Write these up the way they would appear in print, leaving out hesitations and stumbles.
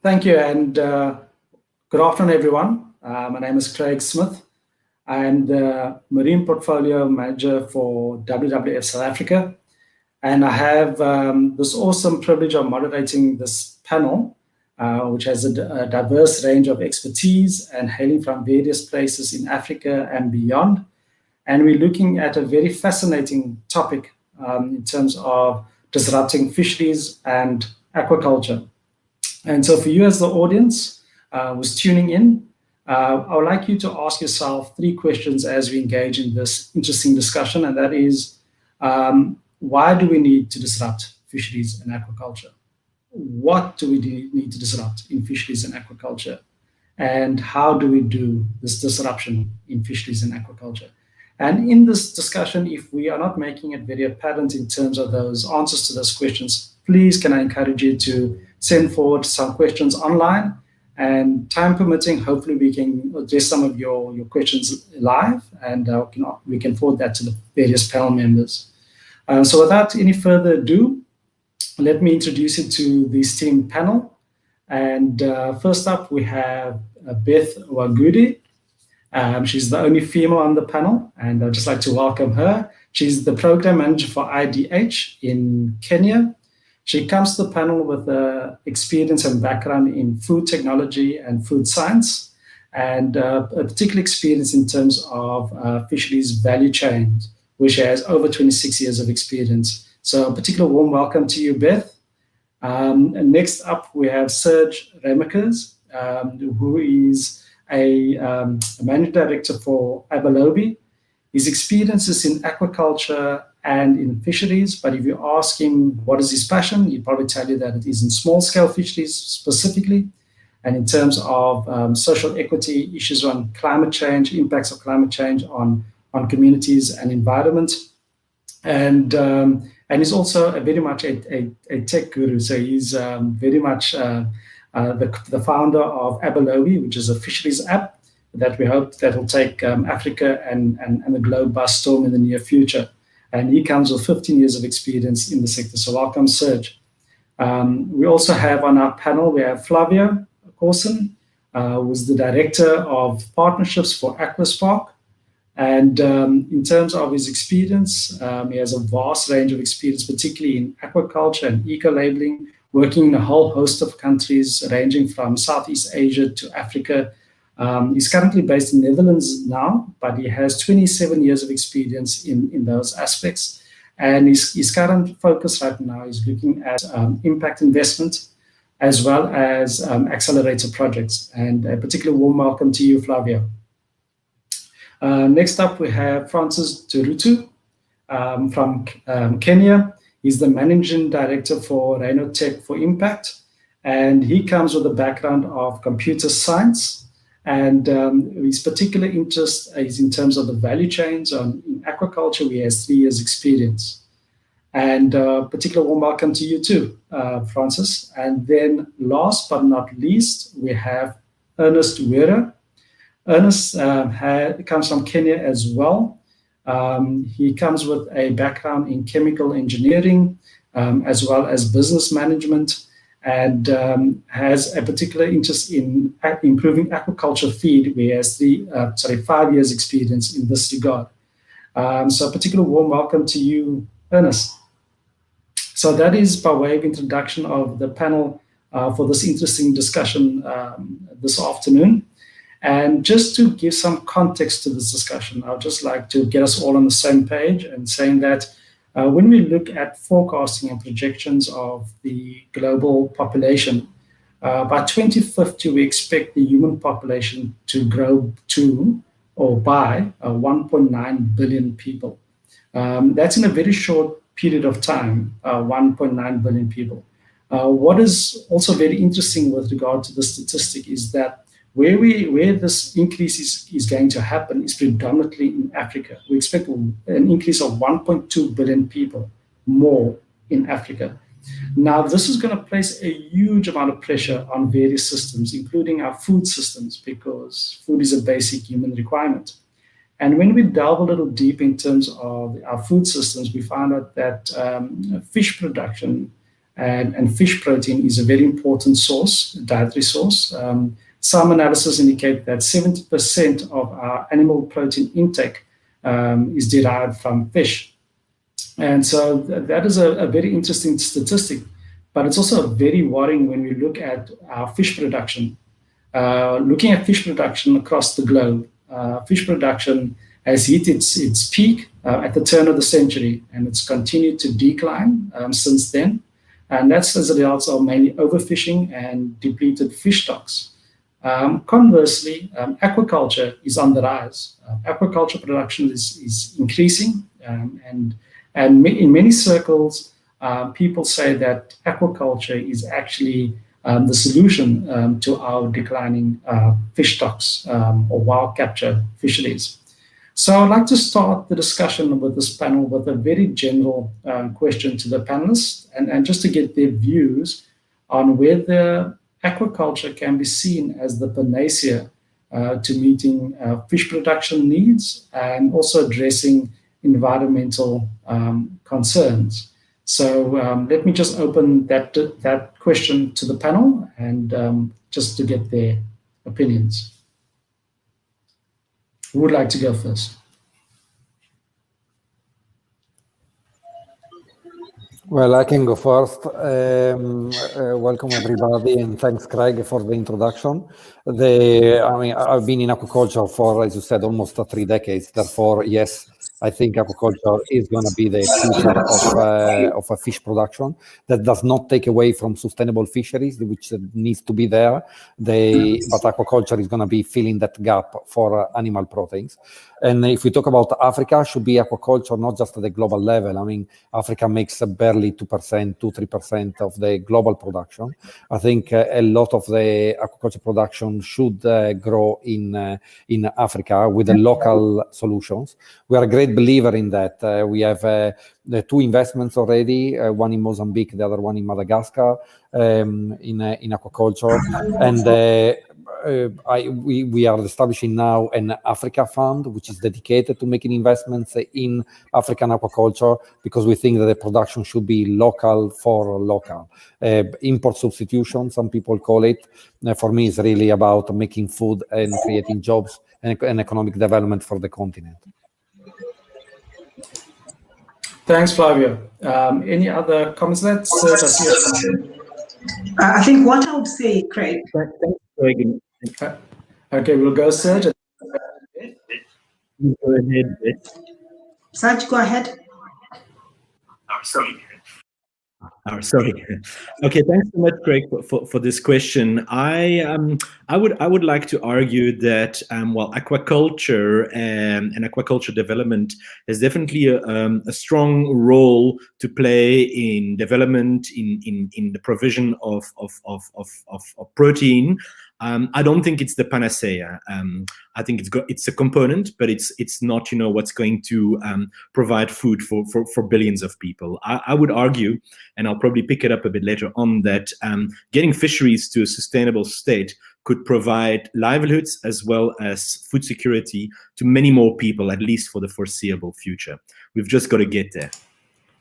Thank you, and good afternoon, everyone. My name is Craig Smith. I am the Marine Portfolio Manager for WWF South Africa, and I have this awesome privilege of moderating this panel, which has a diverse range of expertise and hailing from various places in Africa and beyond. And we're looking at a very fascinating topic in terms of disrupting fisheries and aquaculture. And so for you as the audience who's tuning in, I would like you to ask yourself three questions as we engage in this interesting discussion, and that is, why do we need to disrupt fisheries and aquaculture? What do we need to disrupt in fisheries and aquaculture? And how do we do this disruption in fisheries and aquaculture? And in this discussion, if we are not making it very apparent in terms of those answers to those questions, please can I encourage you to send forward some questions online, and time permitting, hopefully we can address some of your questions live, and we can forward that to the various panel members. So without any further ado, let me introduce you to the esteemed panel. And first up, we have Beth Wagudi. She's the only female on the panel, and I'd just like to welcome her. She's the program manager for IDH in Kenya. She comes to the panel with experience and background in food technology and food science, and a particular experience in terms of fisheries value chains, where she has over 26 years of experience. So a particular warm welcome to you, Beth. And next up, we have Serge Remakers, who is a managing director for Abelobi. His experience is in aquaculture and in fisheries, but if you ask him what is his passion, he'd probably tell you that it is in small-scale fisheries specifically, and in terms of social equity, issues on climate change, impacts of climate change on communities and environment. And he's also very much a tech guru, so he's very much the founder of Abelobi, which is a fisheries app that we hope that will take Africa and the globe by storm in the near future. And he comes with 15 years of experience in the sector. So welcome, Serge. We also have on our panel, we have Flavio Corson, who's the Director of Partnerships for Aquaspark. And in terms of his experience, he has a vast range of experience, particularly in aquaculture and eco-labeling, working in a whole host of countries, ranging from Southeast Asia to Africa. He's currently based in the Netherlands now, but he has 27 years of experience in those aspects. And his current focus right now is looking at impact investment as well as accelerator projects. And a particular warm welcome to you, Flavio. Next up, we have Francis Turu from Kenya. He's the Managing Director for Rhino Tech for Impact. And he comes with a background of computer science. And his particular interest is in terms of the value chains. In aquaculture, he has 3 years experience. And particular warm welcome to you too, Francis. And then last but not least, we have Ernest Weira. Ernest comes from Kenya as well. He comes with a background in chemical engineering, as well as business management, and has a particular interest in improving aquaculture feed, where he has 5 years experience in this regard. So a particular warm welcome to you, Ernest. So that is by way of introduction of the panel for this interesting discussion this afternoon. And just to give some context to this discussion, I would just like to get us all on the same page and saying that when we look at forecasting and projections of the global population, by 2050, we expect the human population to grow to or by 1.9 billion people. That's in a very short period of time, 1.9 billion people. What is also very interesting with regard to the statistic is that where this increase is going to happen is predominantly in Africa. We expect an increase of 1.2 billion people more in Africa. Now, this is going to place a huge amount of pressure on various systems, including our food systems, because food is a basic human requirement. And when we delve a little deep in terms of our food systems, we found out that fish production and fish protein is a very important source, dietary source. Some analysis indicate that 70% of our animal protein intake is derived from fish. And so that is a very interesting statistic, but it's also very worrying when we look at our fish production. Looking at fish production across the globe, fish production has hit its peak at the turn of the century, and it's continued to decline since then. And that's as a result of mainly overfishing and depleted fish stocks. Conversely, aquaculture is on the rise. Aquaculture production is increasing, and in many circles, people say that aquaculture is actually the solution to our declining fish stocks or wild capture fisheries. So I'd like to start the discussion with this panel with a very general question to the panelists, and just to get their views on whether aquaculture can be seen as the panacea to meeting fish production needs and also addressing environmental concerns. So let me just open that question to the panel and just to get their opinions. Who would like to go first? Well, I can go first. Welcome everybody, and thanks, Craig, for the introduction. I've been in aquaculture for, as you said, almost 3 decades. Therefore, yes, I think aquaculture is going to be the future of a fish production. That does not take away from sustainable fisheries, which needs to be there. But aquaculture is going to be filling that gap for animal proteins. And if we talk about Africa, should be aquaculture not just at the global level. I mean, Africa makes barely 2-3% of the global production. I think a lot of the aquaculture production should grow in Africa with the local solutions. We are a great believer in that. We have the 2 investments already, one in Mozambique, the other one in Madagascar, in aquaculture. And we are establishing now an Africa fund, which is dedicated to making investments in African aquaculture, because we think that the production should be local for local. Import substitution, some people call it. For me, it's really about making food and creating jobs and economic development for the continent. Thanks, Flavio. Any other comments? I think what I would say, Craig. Okay, we'll go Serge. Go ahead. Serge, go ahead. Sorry. Okay, thanks so much, Craig, for this question. I would like to argue that aquaculture and aquaculture development has definitely a strong role to play in development in the provision of protein. I don't think it's the panacea. I think it's a component, but it's not what's going to provide food for billions of people. I would argue, and I'll probably pick it up a bit later on, that getting fisheries to a sustainable state could provide livelihoods as well as food security to many more people, at least for the foreseeable future. We've just got to get there.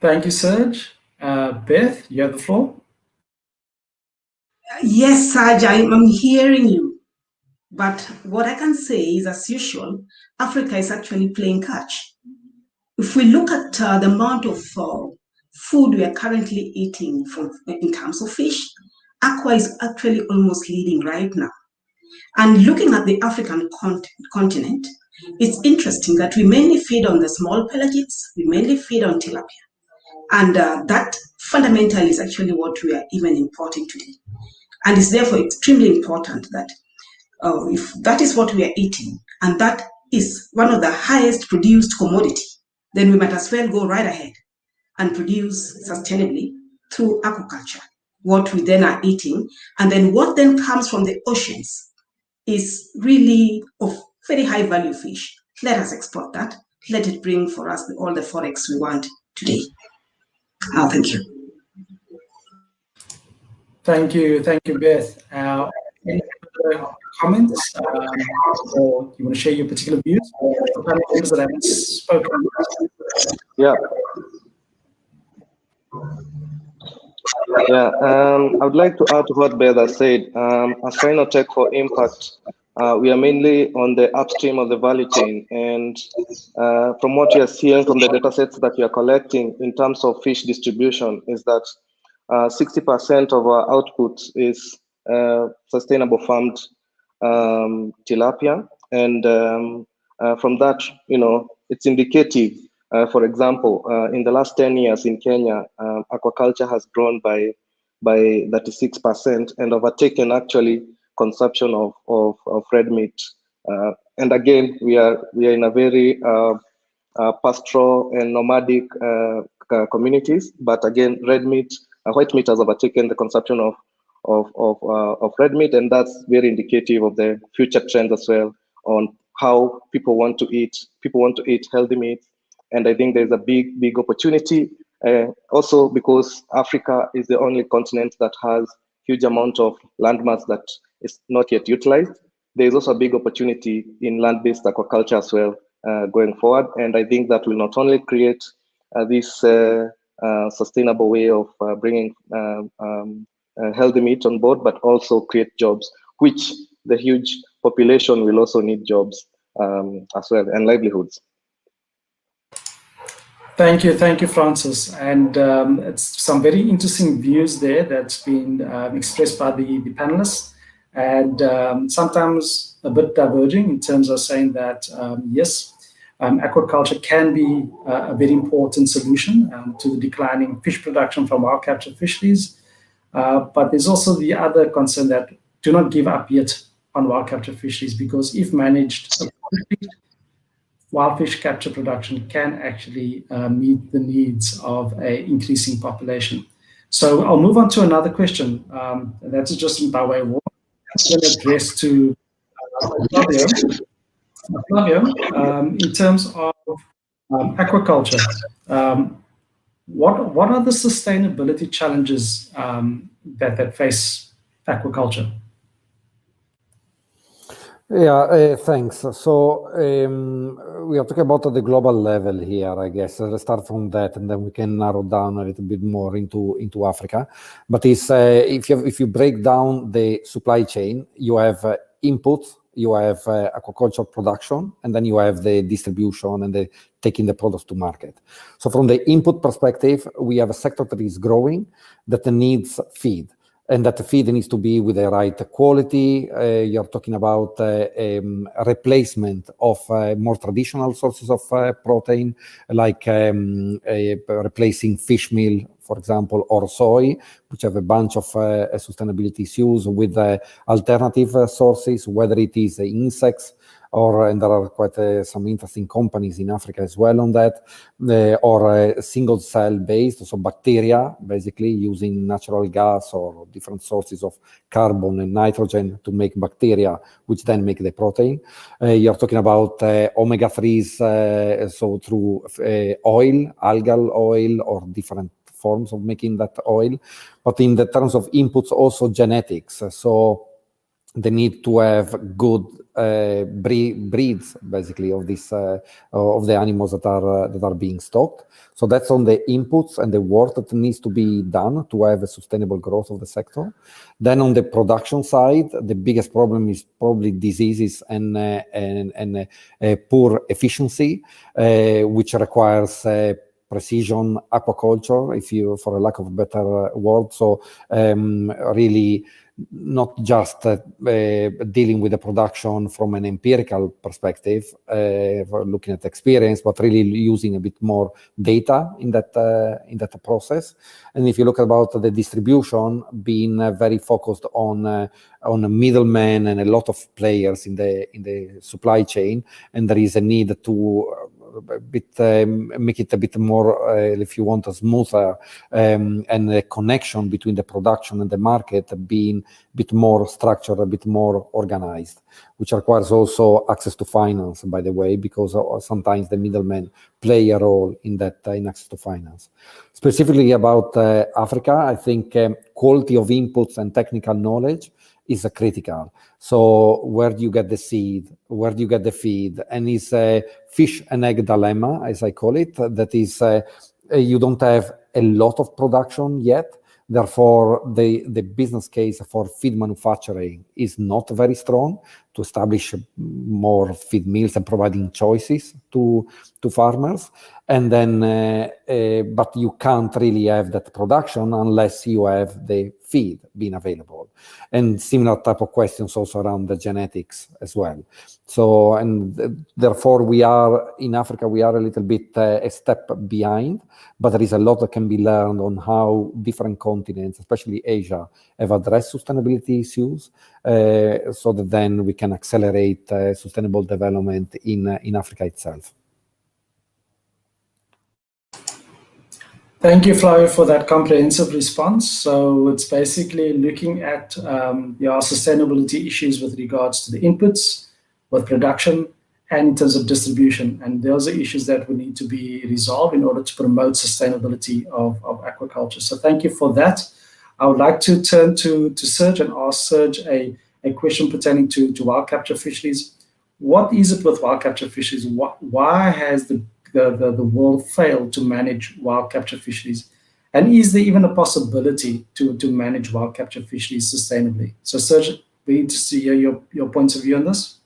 Thank you, Serge. Beth, you have the floor. Yes, Serge, I'm hearing you. But what I can say is, as usual, Africa is actually playing catch. If we look at the amount of food we are currently eating in terms of fish, aqua is actually almost leading right now. And looking at the African continent, it's interesting that we mainly feed on the small pelagics, we mainly feed on tilapia. And that fundamentally is actually what we are even importing today. And it's therefore extremely important that if that is what we are eating, and that is one of the highest produced commodity, then we might as well go right ahead and produce sustainably through aquaculture, what we then are eating. And then what then comes from the oceans is really of very high value fish. Let us export that. Let it bring for us all the forex we want today. Thank you. Thank you, Beth. Any other comments, or you want to share your particular views for panelists that haven't spoken? Yeah. Yeah, I would like to add to what Beda said. As Rhinotech for Impact, we are mainly on the upstream of the value chain. And from what we are seeing from the data sets that we are collecting in terms of fish distribution is that 60% of our output is sustainable farmed tilapia. And from that, it's indicative. For example, in the last 10 years in Kenya, aquaculture has grown by 36% and overtaken actually consumption of red meat. And again, we are in a very pastoral and nomadic communities, but again, white meat has overtaken the consumption of red meat, and that's very indicative of the future trends as well on how people want to eat. People want to eat healthy meat, and I think there's a big opportunity. Also, because Africa is the only continent that has huge amount of landmass that is not yet utilized. There is also a big opportunity in land-based aquaculture as well going forward, and I think that will not only create this sustainable way of bringing healthy meat on board, but also create jobs, which the huge population will also need jobs as well, and livelihoods. Thank you, Francis. And it's some very interesting views there that's been expressed by the panelists, and sometimes a bit diverging in terms of saying that, yes, aquaculture can be a very important solution to the declining fish production from wild capture fisheries. But there's also the other concern that do not give up yet on wild capture fisheries, because if managed, wild fish capture production can actually meet the needs of an increasing population. So I'll move on to another question. That's just by way of warning. I'm going to address to Flavio. In terms of aquaculture, what are the sustainability challenges that face aquaculture? Yeah, thanks. So we are talking about the global level here, I guess. Let's start from that, and then we can narrow down a little bit more into Africa. But it's, if you break down the supply chain, you have input, you have aquaculture production, and then you have the distribution and the taking the products to market. So from the input perspective, we have a sector that is growing, that needs feed. And that the feed needs to be with the right quality. You're talking about replacement of more traditional sources of protein, like replacing fish meal, for example, or soy, which have a bunch of sustainability issues with alternative sources, whether it is insects, and there are quite some interesting companies in Africa as well on that, or single cell based, so bacteria, basically using natural gas or different sources of carbon and nitrogen to make bacteria, which then make the protein. You're talking about omega-3s, so through oil, algal oil, or different forms of making that oil. But in the terms of inputs, also genetics. So they need to have good breeds, basically, of this of the animals that are being stocked. So that's on the inputs and the work that needs to be done to have a sustainable growth of the sector. Then on the production side, the biggest problem is probably diseases and poor efficiency, which requires precision aquaculture, for a lack of a better word. So really not just dealing with the production from an empirical perspective, looking at experience, but really using a bit more data in that process. And if you look about the distribution, being very focused on a middleman and a lot of players in the supply chain, and there is a need to make it a bit more, if you want, a smoother and a connection between the production and the market being a bit more structured, a bit more organized, which requires also access to finance, by the way, because sometimes the middlemen play a role in that, in access to finance. Specifically about Africa, I think quality of inputs and technical knowledge is critical. So where do you get the seed? Where do you get the feed? And it's a fish and egg dilemma, as I call it. That is, you don't have a lot of production yet, Therefore, the business case for feed manufacturing is not very strong to establish more feed mills and providing choices to farmers. And then, but you can't really have that production unless you have the feed being available. And similar type of questions also around the genetics as well. So, and therefore we are, in Africa, we are a little bit a step behind, but there is a lot that can be learned on how different continents, especially Asia, have addressed sustainability issues, so that then we can accelerate sustainable development in Africa itself. Thank you, Flavio, for that comprehensive response. So it's basically looking at sustainability issues with regards to the inputs, with production, and in terms of distribution. And those are issues that will need to be resolved in order to promote sustainability of aquaculture. So thank you for that. I would like to turn to Serge and ask Serge a question pertaining to wild capture fisheries. What is it with wild capture fisheries? Why has the world failed to manage wild capture fisheries? And is there even a possibility to manage wild capture fisheries sustainably? So Serge, we need to see your points of view on this.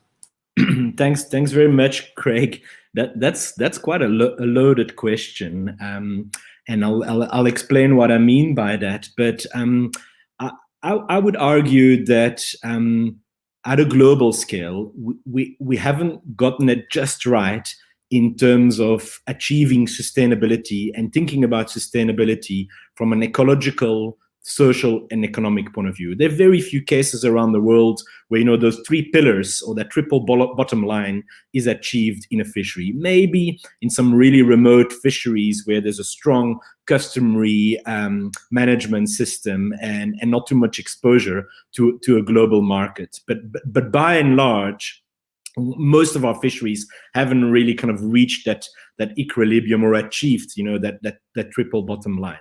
Thanks very much, Craig. That's quite a loaded question, and I'll explain what I mean by that. But I would argue that at a global scale, we haven't gotten it just right in terms of achieving sustainability and thinking about sustainability from an ecological, social, and economic point of view. There are very few cases around the world where, those three pillars or that triple bottom line is achieved in a fishery. Maybe in some really remote fisheries where there's a strong customary management system and not too much exposure to a global market. But by and large, most of our fisheries haven't really kind of reached that equilibrium or achieved, that triple bottom line.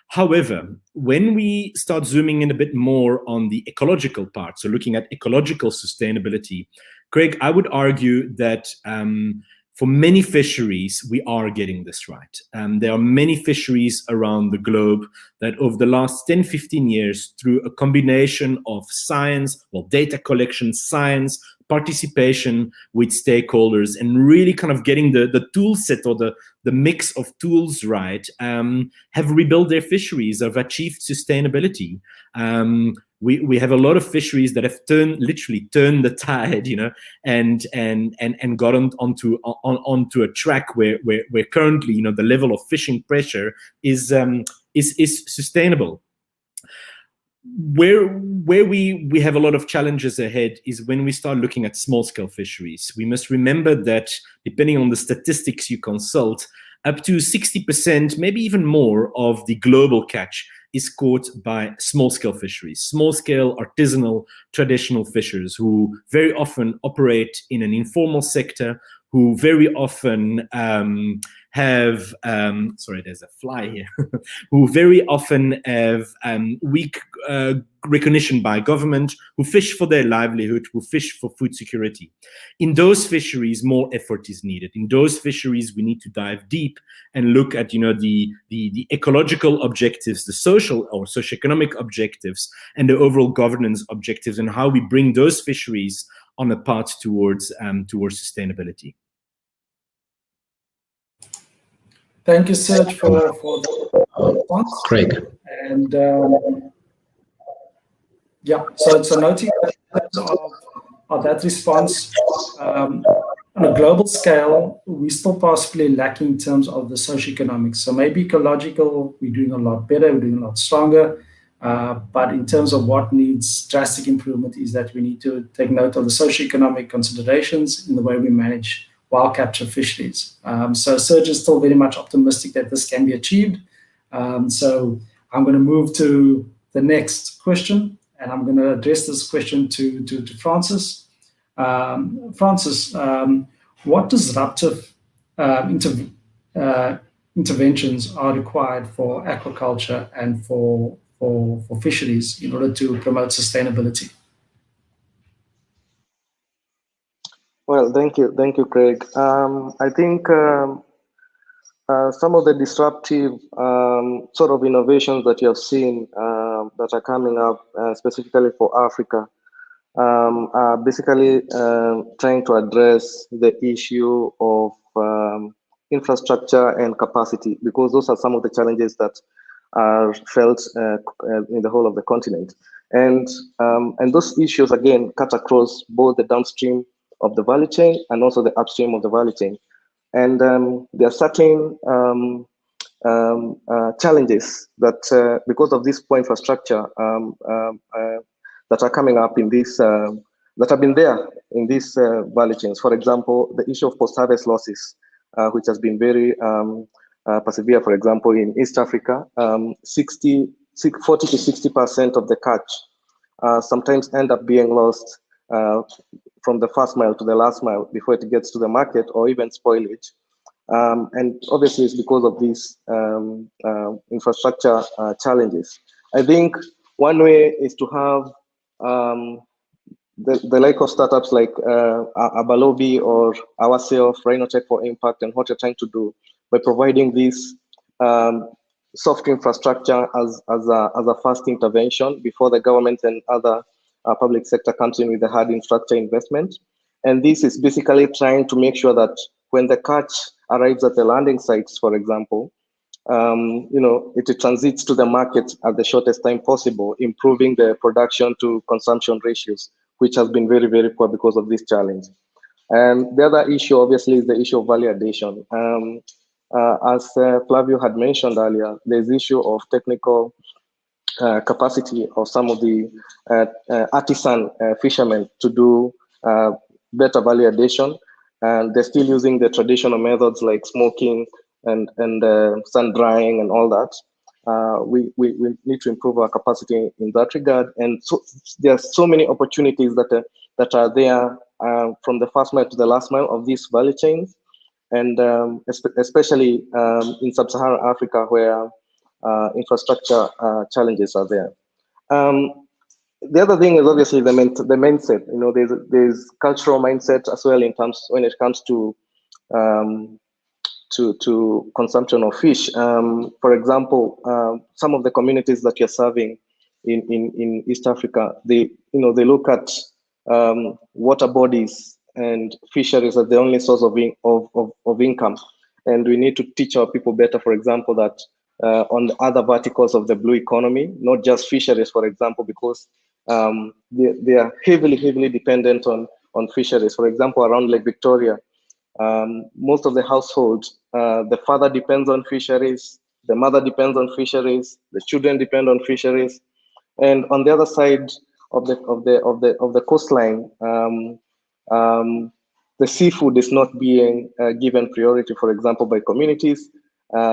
However, when we start zooming in a bit more on the ecological part, so looking at ecological sustainability, Craig, I would argue that for many fisheries, we are getting this right. There are many fisheries around the globe that over the last 10, 15 years, through a combination of science, data collection, science, participation with stakeholders, and really kind of getting the tool set or the mix of tools right, have rebuilt their fisheries, have achieved sustainability. We have a lot of fisheries that have literally turned the tide, and got onto a track where currently, the level of fishing pressure is sustainable. Where we have a lot of challenges ahead is when we start looking at small-scale fisheries. We must remember that depending on the statistics you consult, up to 60%, maybe even more, of the global catch is caught by small-scale fisheries, small-scale, artisanal, traditional fishers who very often operate in an informal sector, who very often have, sorry, there's a fly here, who very often have weak recognition by government, who fish for their livelihood, who fish for food security. In those fisheries, more effort is needed. In those fisheries, we need to dive deep and look at, the ecological objectives, the social or socioeconomic objectives, and the overall governance objectives, and how we bring those fisheries on a path towards sustainability. Thank you, Serge, for the response. Craig. And so noting that of that response, on a global scale, we're still possibly lacking in terms of the socioeconomics. So maybe ecological, we're doing a lot better, we're doing a lot stronger. But in terms of what needs drastic improvement is that we need to take note of the socioeconomic considerations in the way we manage wild capture fisheries. So Serge is still very much optimistic that this can be achieved. So I'm going to move to the next question, and I'm going to address this question to Francis. Francis, what disruptive interventions are required for aquaculture and for fisheries in order to promote sustainability? Well, thank you, Craig. I think some of the disruptive sort of innovations that you have seen that are coming up specifically for Africa are basically trying to address the issue of infrastructure and capacity, because those are some of the challenges that are felt in the whole of the continent. And those issues, again, cut across both the downstream of the value chain and also the upstream of the value chain. And there are certain challenges that, because of this poor infrastructure, that are coming up in this, that have been there in these value chains. For example, the issue of post-harvest losses, which has been very persevere. For example, in East Africa, 40 to 60% of the catch sometimes end up being lost from the first mile to the last mile before it gets to the market, or even spoilage. And obviously it's because of these infrastructure challenges. I think one way is to have the like of startups like Abalobi or ourselves, Rhinotech for Impact, and what you're trying to do by providing this soft infrastructure as a first intervention before the government and other public sector comes in with the hard infrastructure investment. And this is basically trying to make sure that when the catch arrives at the landing sites, for example, it transits to the market at the shortest time possible, improving the production to consumption ratios, which has been very, very poor because of this challenge. And the other issue, obviously, is the issue of value addition. As Flavio had mentioned earlier, there's the issue of technical capacity of some of the artisan fishermen to do better value addition, and they're still using the traditional methods like smoking and sun drying and all that. We need to improve our capacity in that regard, and so there are so many opportunities that are there from the first mile to the last mile of these value chains, and especially in sub-Saharan Africa, where infrastructure challenges are there. The other thing is obviously the mindset. There's cultural mindset as well in terms when it comes to consumption of fish. For example, some of the communities that you're serving in East Africa, they look at water bodies and fisheries as the only source of income, and we need to teach our people better. For example, that on the other verticals of the blue economy, not just fisheries, for example, because they are heavily dependent on fisheries. For example, around Lake Victoria, most of the households, the father depends on fisheries, the mother depends on fisheries, the children depend on fisheries, and on the other side of the coastline, the seafood is not being given priority, for example, by communities.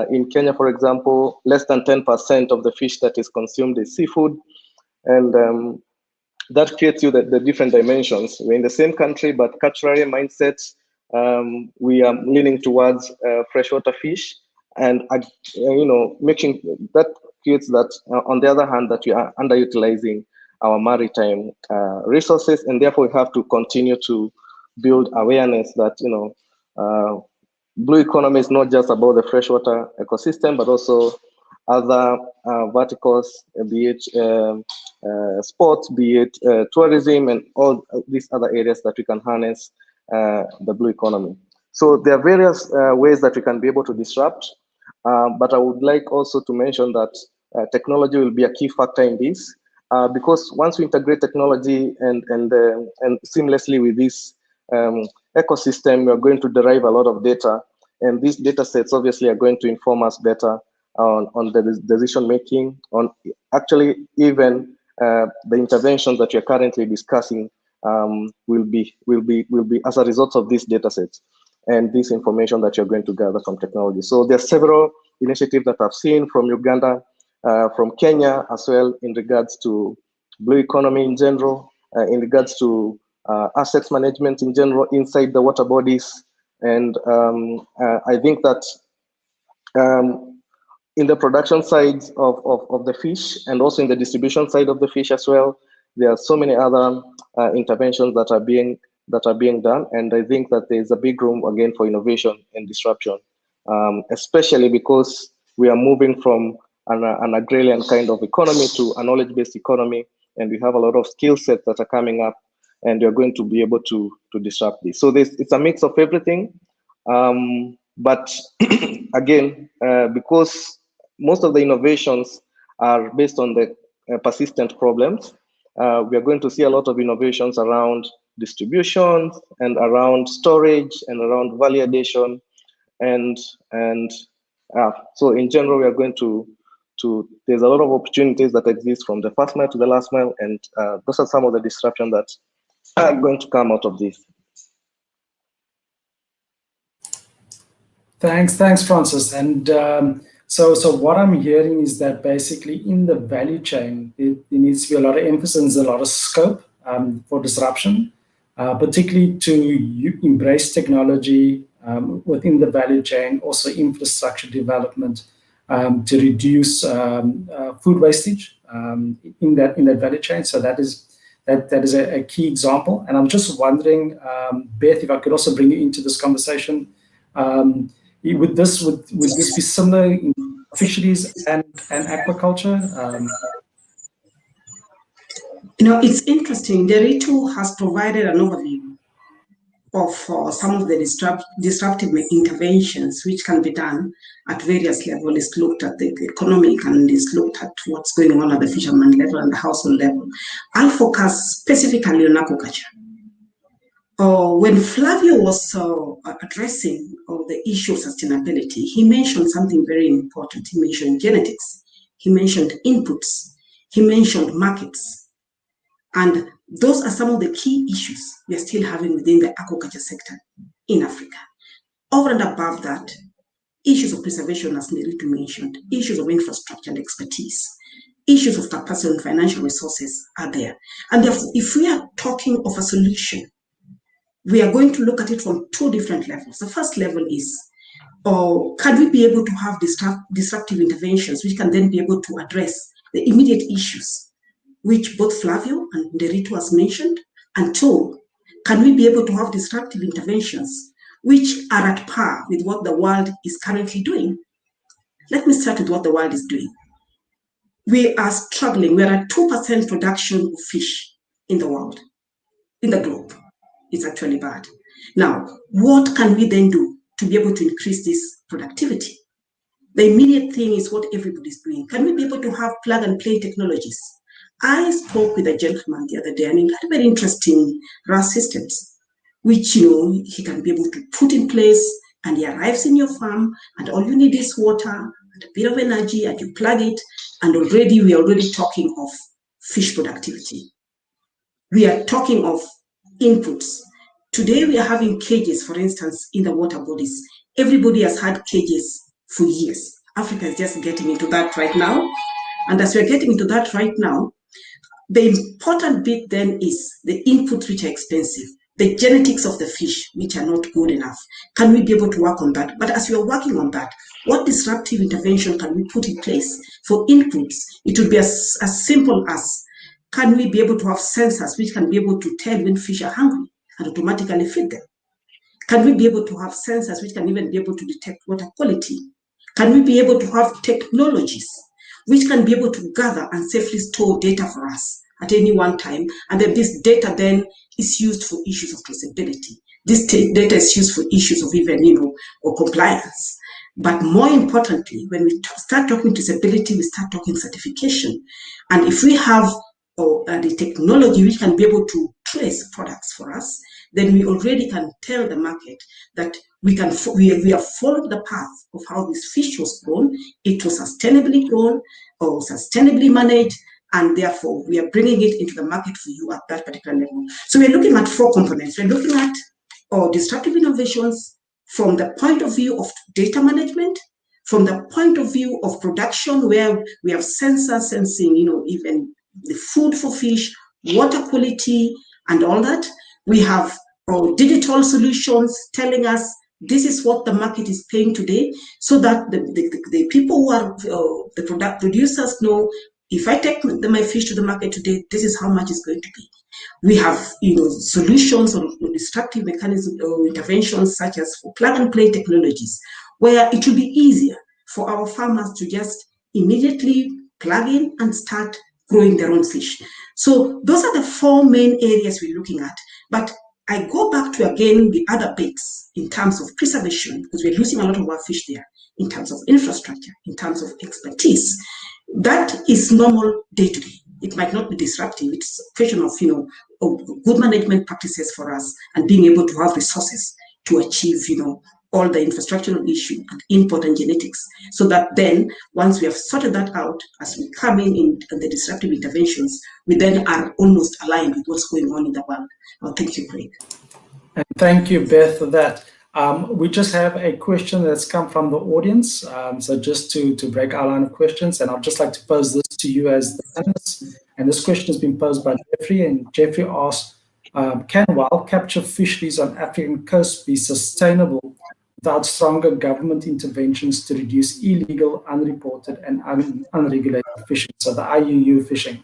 In Kenya, for example, less than 10% of the fish that is consumed is seafood, and that creates you the different dimensions. We're in the same country, but culturally mindsets, we are leaning towards freshwater fish, and making that creates that. On the other hand, that we are underutilizing our maritime resources, and therefore we have to continue to build awareness that blue economy is not just about the freshwater ecosystem, but also other verticals, be it sports, be it tourism, and all these other areas that we can harness the blue economy. So there are various ways that we can be able to disrupt, but I would like also to mention that technology will be a key factor in this, because once we integrate technology and seamlessly with this ecosystem, we are going to derive a lot of data, and these data sets obviously are going to inform us better on the decision making, on actually even the interventions that you're currently discussing will be as a result of these data sets and this information that you're going to gather from technology. So there are several initiatives that I've seen from Uganda, from Kenya as well, in regards to blue economy in general, in regards to assets management in general inside the water bodies. And I think that in the production side of the fish, and also in the distribution side of the fish as well, there are so many other interventions that are being done, and I think that there is a big room again for innovation and disruption especially because we are moving from an agrarian kind of economy to a knowledge-based economy, and we have a lot of skill sets that are coming up, and you're going to be able to disrupt this. So it's a mix of everything. But again, because most of the innovations are based on the persistent problems, we are going to see a lot of innovations around distribution and around storage and around value addition. And so in general, we are going to there's a lot of opportunities that exist from the first mile to the last mile, and those are some of the disruption that are going to come out of this. Thanks, Francis. And so what I'm hearing is that basically in the value chain, there needs to be a lot of emphasis, a lot of scope for disruption, particularly to embrace technology within the value chain, also infrastructure development to reduce food wastage in that value chain. So that is a key example. And I'm just wondering, Beth, if I could also bring you into this conversation. Would this be similar in fisheries and aquaculture? It's interesting. Deritu has provided an overview of some of the disruptive interventions which can be done at various levels. It's looked at the economic and it's looked at what's going on at the fisherman level and the household level. I'll focus specifically on aquaculture. When Flavio was addressing the issue of sustainability, he mentioned something very important. He mentioned genetics, he mentioned inputs, he mentioned markets. And those are some of the key issues we are still having within the aquaculture sector in Africa. Over and above that, issues of preservation, as Neritu mentioned, issues of infrastructure and expertise, issues of capacity and financial resources are there. And therefore, if we are talking of a solution, we are going to look at it from two different levels. The first level is, can we be able to have disruptive interventions which can then be able to address the immediate issues which both Flavio and Neritu has mentioned? And two, can we be able to have disruptive interventions which are at par with what the world is currently doing? Let me start with what the world is doing. We are struggling. We are at 2% production of fish in the world, in the globe. It's actually bad. Now, what can we then do to be able to increase this productivity? The immediate thing is what everybody's doing. Can we be able to have plug and play technologies? I spoke with a gentleman the other day, and he had very interesting RAS systems, which he can be able to put in place, and he arrives in your farm, and all you need is water and a bit of energy, and you plug it, and we are already talking of fish productivity. We are talking of inputs. Today we are having cages, for instance, in the water bodies. Everybody has had cages for years. Africa is just getting into that right now. And as we're getting into that right now, the important bit then is the inputs which are expensive, the genetics of the fish which are not good enough. Can we be able to work on that? But as we are working on that, what disruptive intervention can we put in place for inputs? It would be as simple as, can we be able to have sensors which can be able to tell when fish are hungry and automatically feed them? Can we be able to have sensors which can even be able to detect water quality? Can we be able to have technologies which can be able to gather and safely store data for us at any one time? And then this data then is used for issues of traceability. This data is used for issues of even, or compliance. But more importantly, when we start talking traceability, we start talking certification. And if we have the technology which can be able to trace products for us, then we already can tell the market that we have followed the path of how this fish was grown. It was sustainably grown or sustainably managed, and therefore we are bringing it into the market for you at that particular level. So we're looking at 4 components. We're looking at disruptive innovations from the point of view of data management, from the point of view of production, where we have sensors sensing, even the food for fish, water quality, and all that. We have digital solutions telling us this is what the market is paying today, so that the people who are the product producers know if I take my fish to the market today, this is how much it's going to be. We have, solutions or destructive mechanisms or interventions such as for plug-and-play technologies, where it will be easier for our farmers to just immediately plug in and start growing their own fish. So those are the 4 main areas we're looking at. But I go back to, again, the other bits in terms of preservation, because we're losing a lot of our fish there, in terms of infrastructure, in terms of expertise. That is normal day to day. It might not be disruptive. It's a question of, good management practices for us and being able to have resources to achieve, all the infrastructural issue and input and genetics, so that then once we have sorted that out, as we come in the disruptive interventions, we then are almost aligned with what's going on in the world. Well, thank you, Craig. And thank you, Beth, for that. We just have a question that's come from the audience. So just to break our line of questions, and I'd just like to pose this to you as the panelists. And this question has been posed by Jeffrey, and Jeffrey asks, can wild capture fisheries on African coasts be sustainable without stronger government interventions to reduce illegal, unreported, and unregulated fishing, so the IUU fishing?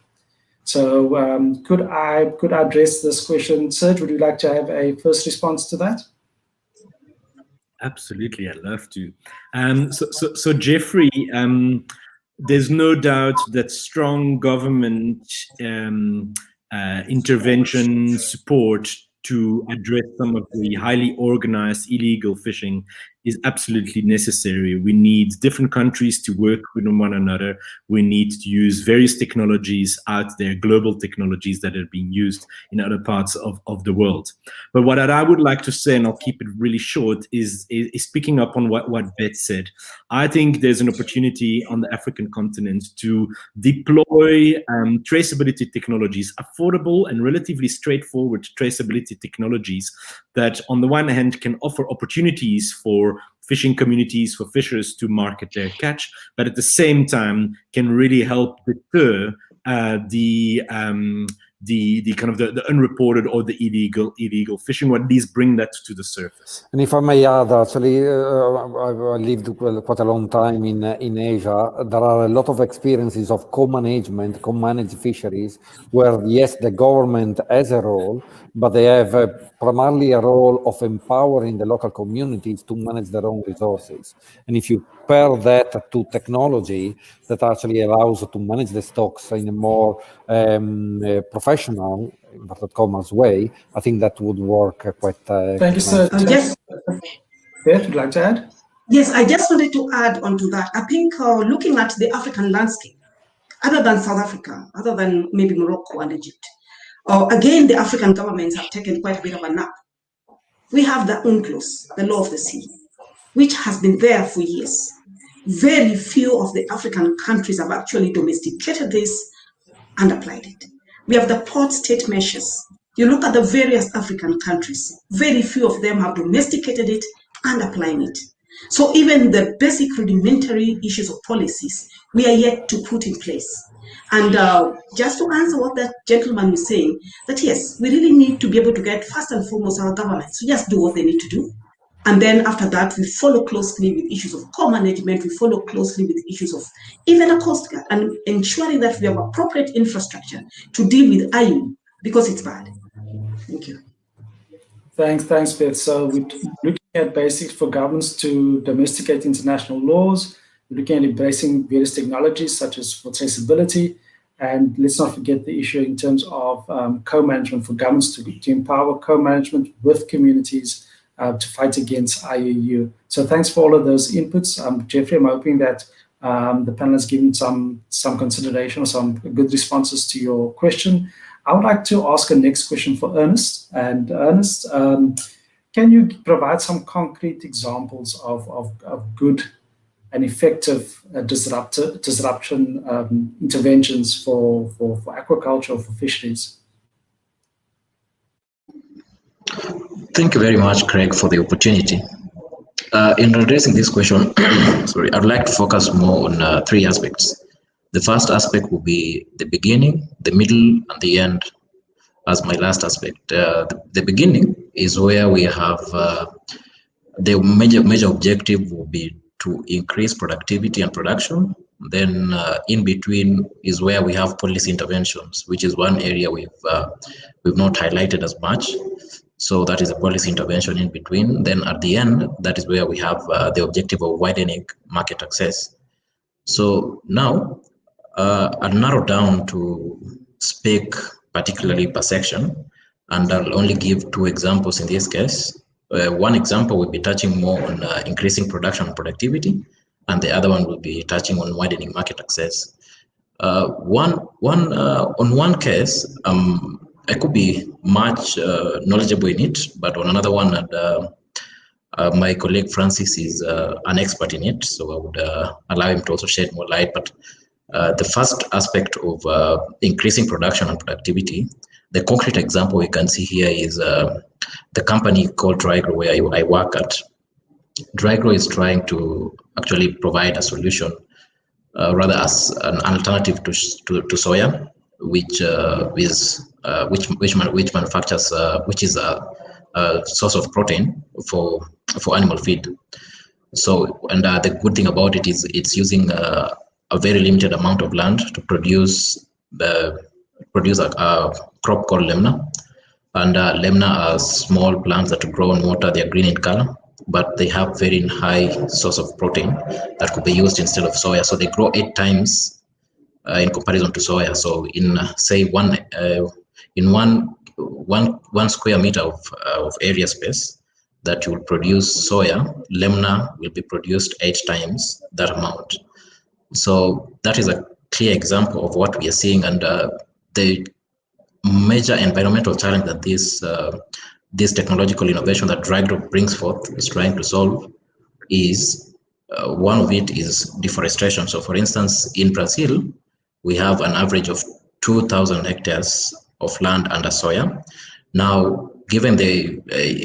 So could I address this question? Serge, would you like to have a first response to that? Absolutely, I'd love to. So Jeffrey, there's no doubt that strong government intervention support to address some of the highly organized illegal fishing is absolutely necessary. We need different countries to work with one another. We need to use various technologies out there, global technologies that are being used in other parts of the world. But what I would like to say, and I'll keep it really short, is picking up on what Beth said. I think there's an opportunity on the African continent to deploy traceability technologies, affordable and relatively straightforward traceability technologies that on the one hand can offer opportunities for fishing communities, for fishers to market their catch, but at the same time can really help deter the kind of the unreported or the illegal fishing, or at least bring that to the surface. And if I may add, actually, I lived quite a long time in Asia. There are a lot of experiences of co-managed fisheries, where yes, the government has a role, but they have primarily a role of empowering the local communities to manage their own resources. And if you pair that to technology that actually allows to manage the stocks in a more professional, inverted commas, way, I think that would work quite. Thank you, sir. Yes. Beth, would you like to add? Yes, I just wanted to add on to that. I think looking at the African landscape, other than South Africa, other than maybe Morocco and Egypt, again, the African governments have taken quite a bit of a nap. We have the UNCLOS, the law of the sea, which has been there for years. Very few of the African countries have actually domesticated this and applied it. We have the port state measures. You look at the various African countries, very few of them have domesticated it and applying it. So even the basic rudimentary issues of policies, we are yet to put in place. And just to answer what that gentleman was saying, that yes, we really need to be able to get first and foremost our governments to just do what they need to do. And then after that, we follow closely with issues of co-management, we follow closely with issues of even a coast guard, and ensuring that we have appropriate infrastructure to deal with IU, because it's bad. Thank you. Thanks, Beth. So we're looking at basics for governments to domesticate international laws. We're looking at embracing various technologies such as for traceability. And let's not forget the issue in terms of co-management for governments to empower co-management with communities to fight against IUU. So thanks for all of those inputs. Jeffrey, I'm hoping that the panel has given some consideration or some good responses to your question. I would like to ask a next question for Ernest. And Ernest, can you provide some concrete examples of good and effective disruption interventions for aquaculture or for fisheries? Thank you very much, Craig, for the opportunity. In addressing this question, sorry, I'd like to focus more on 3 aspects. The first aspect will be the beginning, the middle, and the end as my last aspect. The beginning is where we have the major objective will be to increase productivity and production Then in between is where we have policy interventions, which is one area we've not highlighted as much. So that is a policy intervention in between. Then at the end, that is where we have the objective of widening market access. So now I'll narrow down to speak particularly per section, and I'll only give 2 examples in this case. One example will be touching more on increasing production and productivity, and the other one will be touching on widening market access. On one case, I could be much knowledgeable in it, but on another one, my colleague Francis is an expert in it, so I would allow him to also shed more light. But the first aspect of increasing production and productivity, the concrete example we can see here is the company called Drygro, where I work at. Drygro is trying to actually provide a solution, rather as an alternative to soya, which manufactures, which is a source of protein for animal feed. So, and the good thing about it is it's using a very limited amount of land to produce a crop called lemna. And lemna are small plants that grow on water. They are green in color, but they have very high source of protein that could be used instead of soya. So they grow 8 times in comparison to soya. So in say one square meter of area space that you will produce soya, lemna will be produced 8 times that amount. So that is a clear example of what we are seeing, and the major environmental challenge that this technological innovation that Drygro brings forth is trying to solve is one of it is deforestation. So for instance, in Brazil, we have an average of 2,000 hectares of land under soya. Now, given the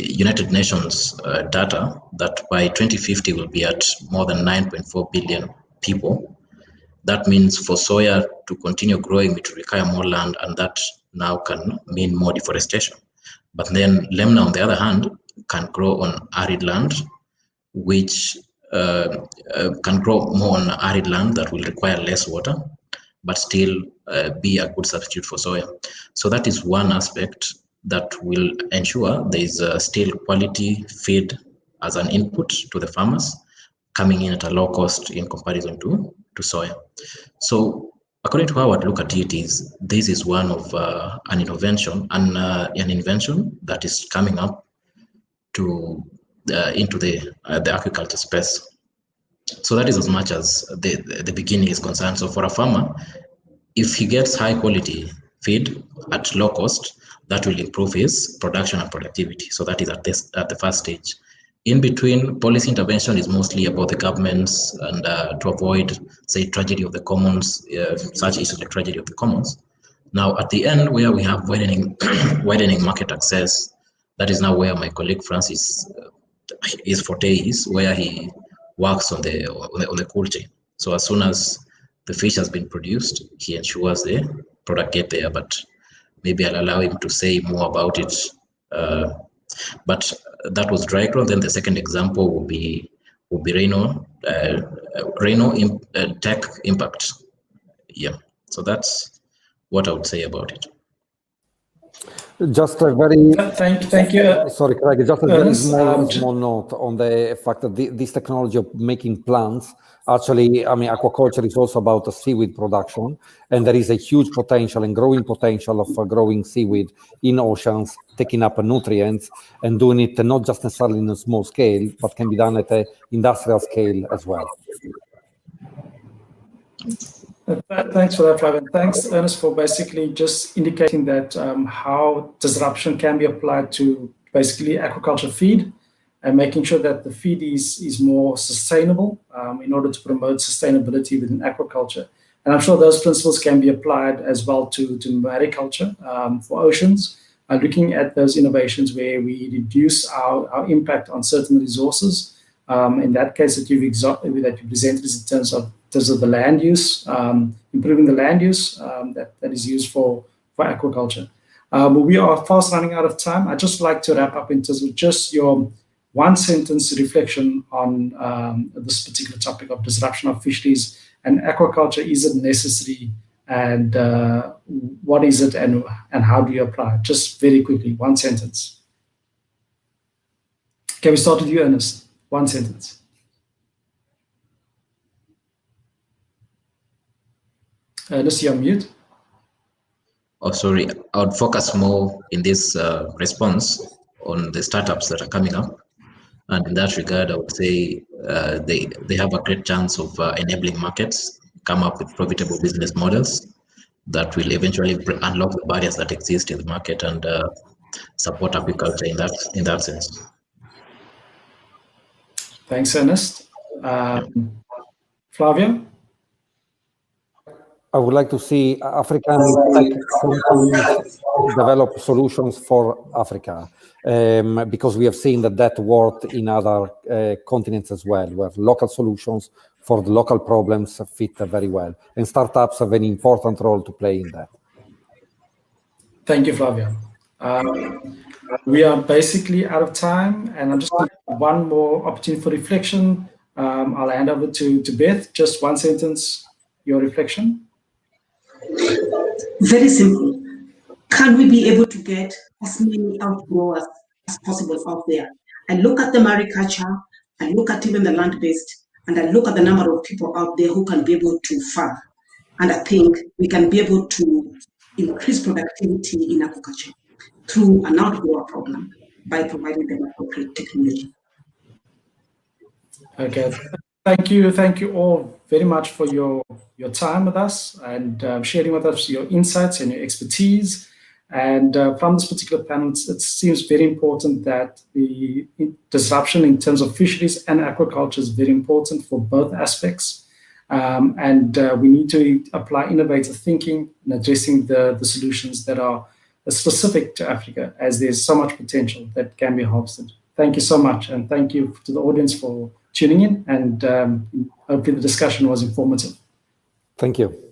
United Nations data that by 2050 will be at more than 9.4 billion people, that means for soya to continue growing, it will require more land, and that now can mean more deforestation. But then lemna, on the other hand, can grow on arid land, which can grow more on arid land that will require less water, but still be a good substitute for soya. So that is one aspect that will ensure there is still quality feed as an input to the farmers, coming in at a low cost in comparison to soya. So according to how I look at it, is this is one of an invention that is coming up to into the aquaculture space. So that is as much as the beginning is concerned. So for a farmer, if he gets high quality feed at low cost, that will improve his production and productivity. So that is at the first stage. In between, policy intervention is mostly about the governments and to avoid, say, tragedy of the commons, such issues like tragedy of the commons. Now, at the end, where we have widening market access, that is now where my colleague Francis is forte is, where he works on the cold chain. So as soon as the fish has been produced, he ensures the product get there. But maybe I'll allow him to say more about it. But that was Drygro. Then the second example will be Reno Tech Impact. Yeah, so that's what I would say about it. Just a very thank you. Sorry, Craig. Just a very small note on the fact that this technology of making plants, actually, I mean, aquaculture is also about a seaweed production, and there is a huge potential and growing potential of growing seaweed in oceans, taking up nutrients and doing it not just necessarily in a small scale, but can be done at an industrial scale as well. Thanks for that, Flavio. Thanks, Ernest, for basically just indicating that how disruption can be applied to basically aquaculture feed and making sure that the feed is more sustainable in order to promote sustainability within aquaculture. And I'm sure those principles can be applied as well to mariculture for oceans, looking at those innovations where we reduce our impact on certain resources. In that case that you presented is in terms of the land use, improving the land use that is used for aquaculture. We are fast running out of time. I'd just like to wrap up in terms of just your one sentence reflection on this particular topic of disruption of fisheries And aquaculture, is it necessary? And what is it, and how do you apply it? Just very quickly, one sentence. Can we start with you, Ernest? One sentence. Ernest, you're on mute. Oh, sorry. I would focus more in this response on the startups that are coming up. And in that regard, I would say they have a great chance of enabling markets, come up with profitable business models that will eventually unlock the barriers that exist in the market and support agriculture in that sense. Thanks, Ernest. Flavia? I would like to see African tech companies develop solutions for Africa, because we have seen that worked in other continents as well, where local solutions for the local problems fit very well. And startups have an important role to play in that. Thank you, Flavia. We are basically out of time, and I'm just going to have one more opportunity for reflection. I'll hand over to Beth. Just one sentence, your reflection. Very simple. Can we be able to get as many outgrowers as possible out there? I look at the mariculture, I look at even the land-based, and I look at the number of people out there who can be able to farm. And I think we can be able to increase productivity in aquaculture through an outgrower program by providing them appropriate technology. Okay. Thank you all very much for your time with us and sharing with us your insights and your expertise. And from this particular panel, it seems very important that the disruption in terms of fisheries and aquaculture is very important for both aspects. And we need to apply innovative thinking in addressing the solutions that are specific to Africa, as there's so much potential that can be harvested. Thank you so much. And thank you to the audience for tuning in, and hopefully the discussion was informative. Thank you.